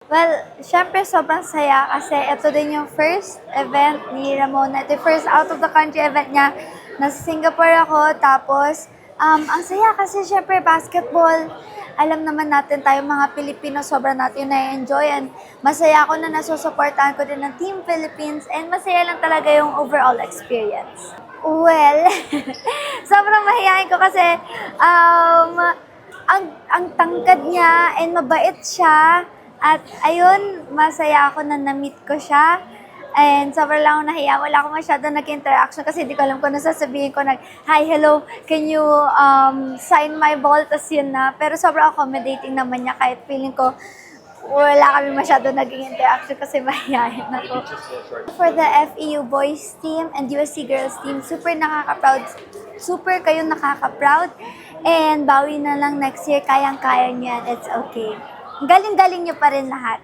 Well, syempre sobrang saya kasi ito din yung first event ni Ramona. Ito yung first out of the country event niya. Nasa Singapore ako, tapos ang saya kasi syempre basketball. Alam naman natin tayo mga Pilipino, sobrang natin na-enjoy and masaya ako na nasusuportahan ko din ng Team Philippines and masaya lang talaga yung overall experience. Well, sobrang mahihayin ko kasi ang tangkad niya and mabait siya. At ayun, masaya ako na na-meet ko siya. And sobrang lang ako nahiya. Wala akong masyado nag-interaction kasi hindi ko alam kung ano sasabihin ko. Hi, hello, can you sign my ball? Tas yun na. Pero sobrang accommodating naman niya kahit feeling ko wala kami masyado naging interaction kasi mahihayin ako. For the FEU boys team and USC girls team, super nakaka-proud. Super kayo nakaka-proud. And bawi na lang next year, kayang-kaya niyan. It's okay. Galing-galing niyo pa rin lahat.